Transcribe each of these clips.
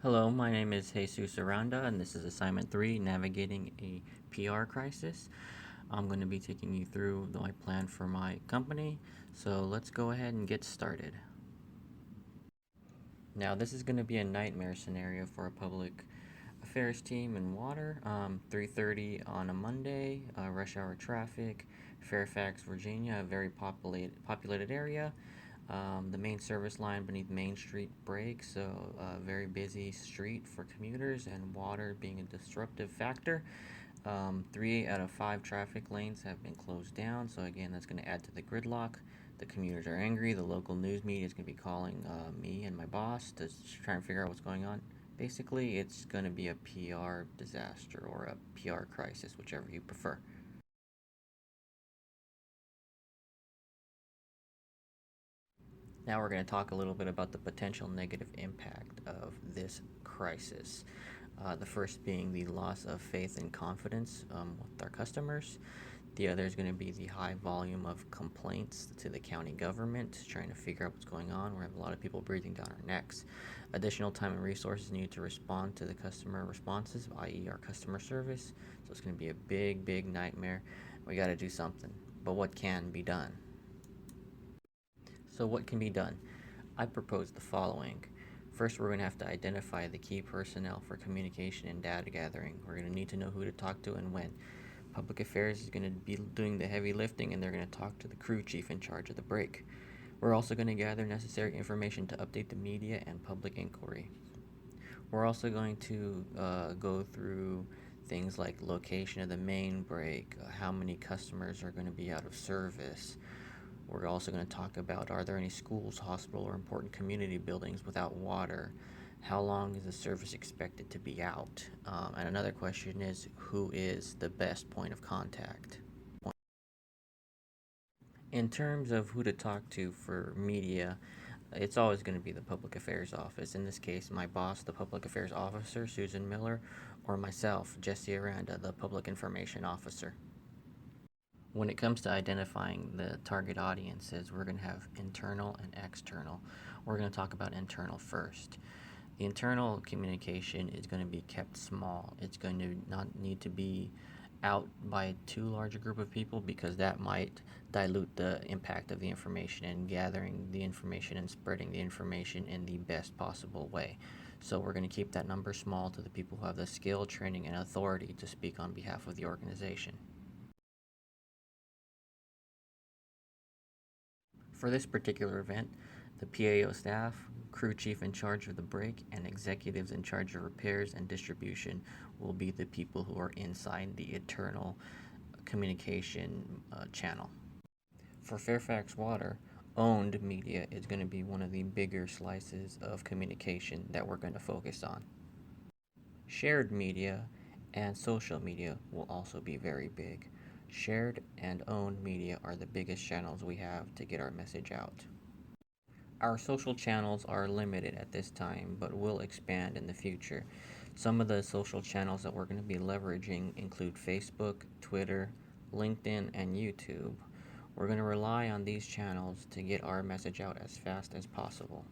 Hello, my name is Jesus Aranda, and this is Assignment 3, Navigating a PR Crisis. I'm going to be taking you through my plan for my company, so let's go ahead and get started. Now, this is going to be a nightmare scenario for a public affairs team in water. 3:30 on a Monday, rush hour traffic, Fairfax, Virginia, a very populated area. The main service line beneath Main Street breaks, so a very busy street for commuters, and water being a disruptive factor. 3 out of 5 traffic lanes have been closed down, so again, that's going to add to the gridlock. The commuters are angry. The local news media is going to be calling me and my boss to try and figure out what's going on. Basically, it's going to be a PR disaster or a PR crisis, whichever you prefer. Now we're going to talk a little bit about the potential negative impact of this crisis. The first being the loss of faith and confidence with our customers. The other is going to be the high volume of complaints to the county government, trying to figure out what's going on. We have a lot of people breathing down our necks. Additional time and resources needed to respond to the customer responses, i.e., our customer service. So it's going to be a big, big nightmare. We got to do something. But what can be done? So, what can be done? I propose the following. First, we're going to have to identify the key personnel for communication and data gathering. We're going to need to know who to talk to and when. Public Affairs is going to be doing the heavy lifting, and they're going to talk to the crew chief in charge of the break. We're also going to gather necessary information to update the media and public inquiry. We're also going to go through things like location of the main break, how many customers are going to be out of service. We're also going to talk about, are there any schools, hospital, or important community buildings without water? How long is the service expected to be out? And another question is, who is the best point of contact? In terms of who to talk to for media, it's always going to be the Public Affairs Office. In this case, my boss, the Public Affairs Officer, Susan Miller, or myself, Jesse Aranda, the Public Information Officer. When it comes to identifying the target audiences, we're going to have internal and external. We're going to talk about internal first. The internal communication is going to be kept small. It's going to not need to be out by too large a group of people, because that might dilute the impact of the information and gathering the information and spreading the information in the best possible way. So we're going to keep that number small to the people who have the skill, training, and authority to speak on behalf of the organization. For this particular event, the PAO staff, crew chief in charge of the break, and executives in charge of repairs and distribution will be the people who are inside the internal communication channel. For Fairfax Water, owned media is going to be one of the bigger slices of communication that we're going to focus on. Shared media and social media will also be very big. Shared and owned media are the biggest channels we have to get our message out. Our social channels are limited at this time, but will expand in the future. Some of the social channels that we're going to be leveraging include Facebook, Twitter, LinkedIn, and YouTube. We're going to rely on these channels to get our message out as fast as possible.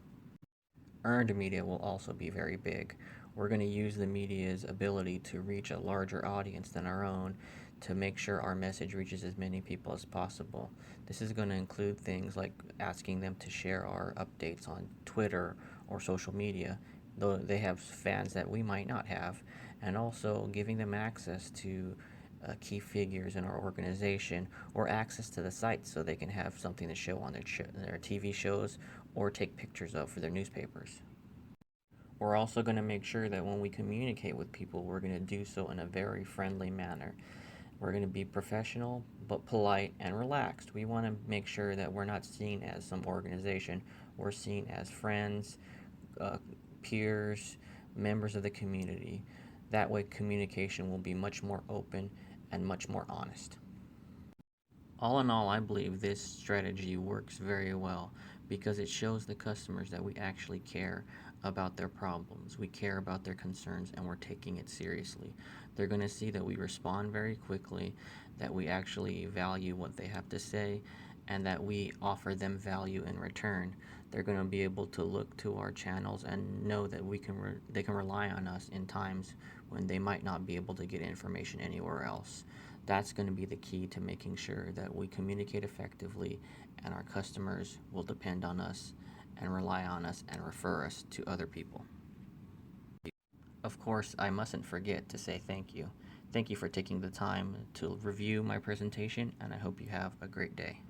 Earned media will also be very big. We're going to use the media's ability to reach a larger audience than our own to make sure our message reaches as many people as possible. This is going to include things like asking them to share our updates on Twitter or social media, though they have fans that we might not have, and also giving them access to key figures in our organization, or access to the site so they can have something to show on their TV shows or take pictures of for their newspapers. We're also going to make sure that when we communicate with people, we're going to do so in a very friendly manner. We're going to be professional, but polite and relaxed. We want to make sure that we're not seen as some organization. We're seen as friends, peers, members of the community. That way, communication will be much more open and much more honest. All in all, I believe this strategy works very well because it shows the customers that we actually care about their problems, we care about their concerns, and we're taking it seriously. They're going to see that we respond very quickly, that we actually value what they have to say, and that we offer them value in return, they're going to be able to look to our channels and know that they can rely on us in times when they might not be able to get information anywhere else. That's going to be the key to making sure that we communicate effectively and our customers will depend on us and rely on us and refer us to other people. Of course, I mustn't forget to say thank you. Thank you for taking the time to review my presentation, and I hope you have a great day.